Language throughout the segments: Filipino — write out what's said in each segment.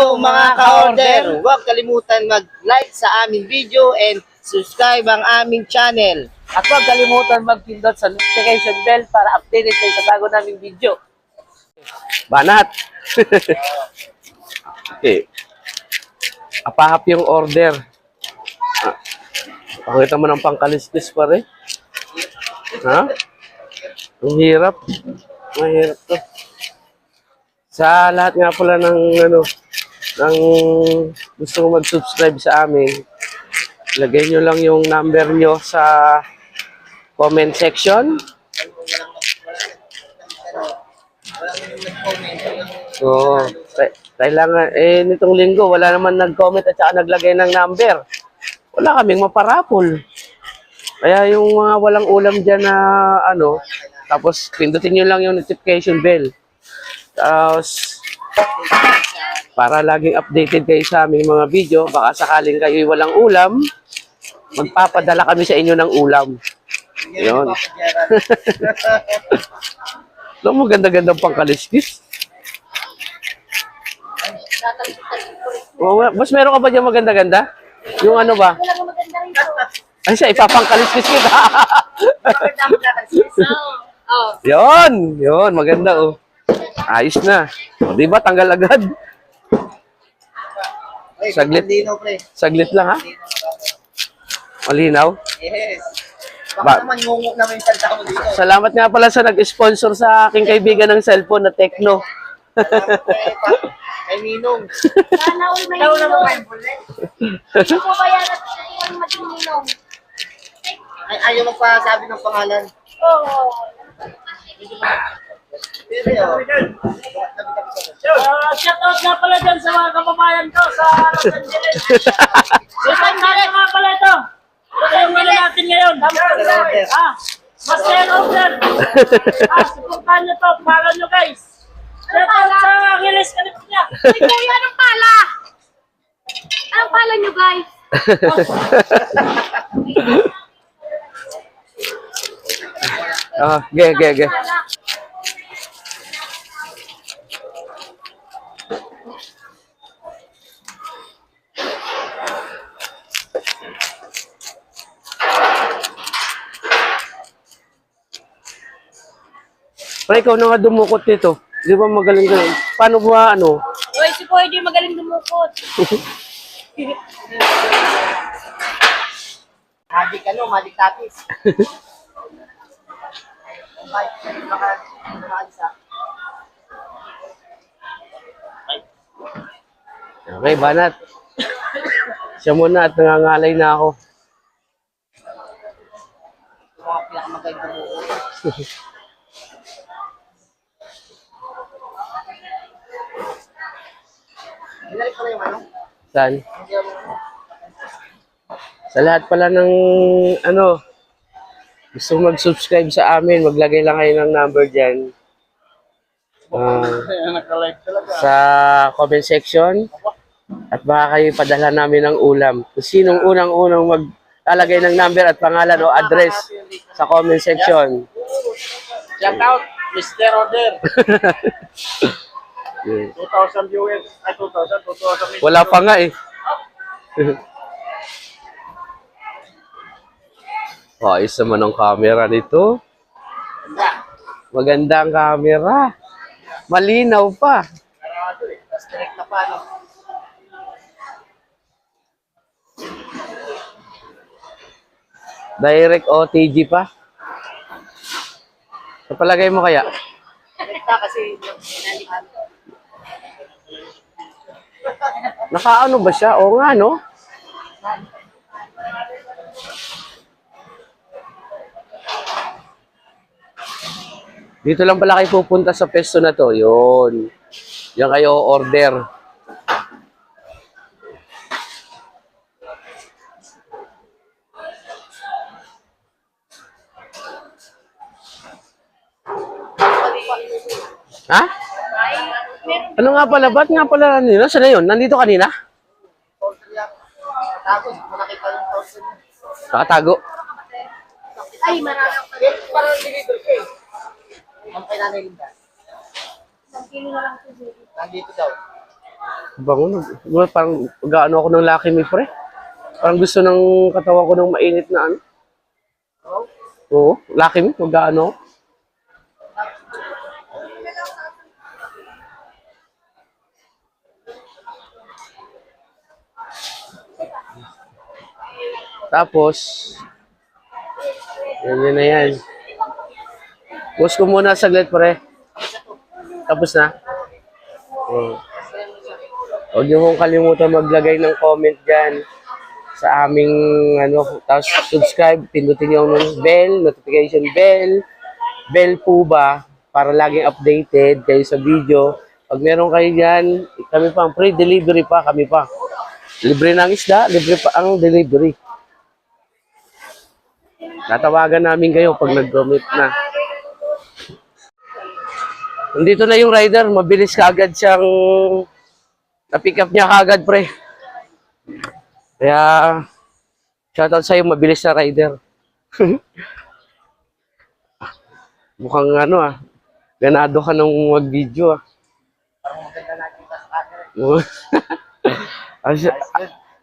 Hello mga ka-order! Huwag kalimutan mag-like sa aming video and subscribe ang aming channel. At huwag kalimutan mag-pindot sa notification bell para updated kayo sa bago naming video. Banat! Okay. Apahap yung order. Pakita mo ng pangkaliskis pa rin. Ha? Ang hirap. Mahirap to. Sa lahat nga pala ng gusto ko mag-subscribe sa amin, lagay nyo lang yung number nyo sa comment section. So, kailangan, nitong linggo, wala naman nag-comment at saka naglagay ng number. Wala kaming maparapol. Kaya yung mga walang ulam dyan na tapos pindutin nyo lang yung notification bell. Tapos, para laging updated kayo sa aming mga video, baka sakaling kayo'y walang ulam, magpapadala kami sa inyo ng ulam. Yun. Alam mo, ganda-gandang pangkaliskis. Mas meron ka ba dyan maganda-ganda? Yung ano ba? Ay siya, ipapangkaliskis kita. Yun, maganda oh. Ayos na. O, di ba, tanggal agad? Saglit lang ha? Malinaw? Yes. Baka naman ngungok namin yung salta mo dito. Salamat nga pala sa nag-sponsor sa aking kaibigan ng cellphone na Tecno. Ay, Ninong. Daw na mo kayo bulit. Ano po ba yan at yung Ninong? Ay, ayaw magpasabi ng pangalan. Oo. Shout out nga pala dyan sa mga kababayan ko sa Los Angeles. Shout out nga pala ito. Ito yung wala natin ngayon. Master order. Supportan nyo to. Follow nyo guys. Shout out sa Angeles, California. Ay, kuya, anong pala? Anong pala nyo, guys? Ge. Pre, ikaw na nga dumukot dito. Di ba magaling ka? Paano ba Uy, si Kuya di magaling dumukot. Magic tapis. Okay, Banat. Siya muna at nangangalay na ako. Mga pinakamagaling dumukot. Hinalik ko na yung ano? Saan? Sa lahat pala ng gusto mag-subscribe sa amin, maglagay lang kayo ng number dyan. Sa comment section. At baka kayo padala namin ng ulam. Kung sinong unang-unang maglalagay ng number at pangalan o address sa comment section. Shout out, Mr. Order. 2,000 viewers. Ay, 2,000. Wala pa nga eh. Ayos naman ang camera nito. Maganda ang camera. Malinaw pa. Direct na pa, no? Direct OTG pa. Sa palagay mo kaya? Direct na kasi hinalikan. Nakaano ba siya? Oo nga, no? Dito lang pala kayo pupunta sa pesto na to. Yun. Yan kayo order. Ha? Ano nga pala? Ba't nga pala nila? Saan na yun? Nandito kanina? Tapos, nakita yung person. Nakatago. Ay, marami ako. Parang deliver ko eh. Ang kay Nanay Linda. Isang kilo na lang ito, Jerry. Nandito daw. Bango. Parang gaano ako ng Lucky Me, pre. Parang gusto ng katawan ko ng mainit na ano. Oo, Lucky Me, gaano. Tapos, yan na yan. Post ko muna saglit, pre. Tapos na. Huwag niyo kong kalimutan maglagay ng comment dyan sa aming ano, tapos subscribe, pindutin niyo yung bell, notification bell, bell po ba, para laging updated kayo sa video. Pag meron kayo dyan, kami pa, free delivery pa, kami pa. Libre ng isda, libre pa ang delivery. Tatawagan namin kayo pag nag-comment na. Nandito na yung rider, mabilis kaagad siyang na-pick up niya kaagad, pre. Kaya, shoutout sa'yo, mabilis na rider. Mukhang ano ganado ka nung mag-video Parang maganda nakita sa camera.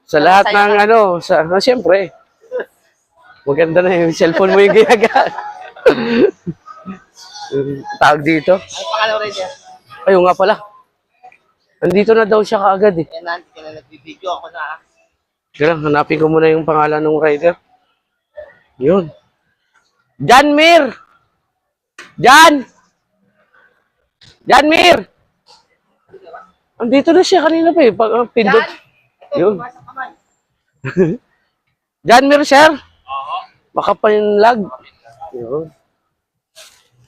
sa lahat ng ano, siyempre, maganda na yung cellphone mo yung ginagamit. Tawag dito. Ano pangalan rin niya? Ayun nga pala. Nandito na daw siya kaagad eh. Yan, nanti ka na nagbibideo ako na. Kaya hanapin ko muna yung pangalan ng rider. Yun. Jan Mir! Jan! Jan Mir! Andito na siya kanina pa eh. Pindot. Yun. Jan Mir, sir? Baka pa yung lag. Yun.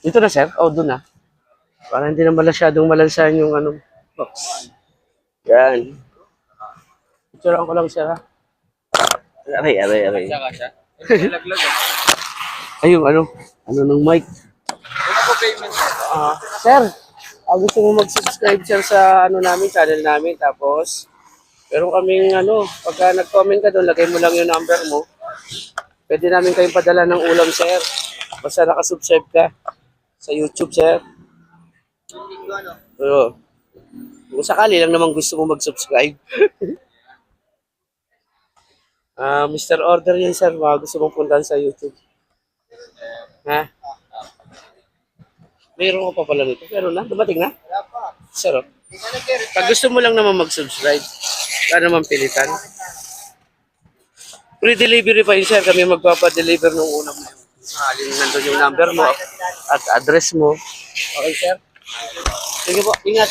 Dito na, sir? Oh, doon na. Para hindi na masyadong malansan yung ano, box. Yan. Picturean ko lang, sir, ha? Aray. Ayun, ano ng mic. Sir, gusto mo mag-subscribe, sir, sa ano namin, channel namin. Tapos, meron kaming ano, pagka nag-comment ka doon, lagay mo lang yung number mo. Pwede namin kayong padala ng ulam, sir. Basta nakasubscribe ka sa YouTube, sir. Oo. Kung sakali lang naman gusto mo mag-subscribe. Mr. Order yan, sir. Mga gusto mong puntahan sa YouTube. Ha? Mayroon ko pa pala nito. Pero na, dumating na? Wala pa. Sir, oh. Hindi ka nag-verify. Pag gusto mo lang naman mag-subscribe, wala naman pilitan. Free delivery pa yun, sir. Kami magpapadeliver ng unang mo. Nandun yung number mo at address mo. Okay, sir? Sige po, ingat.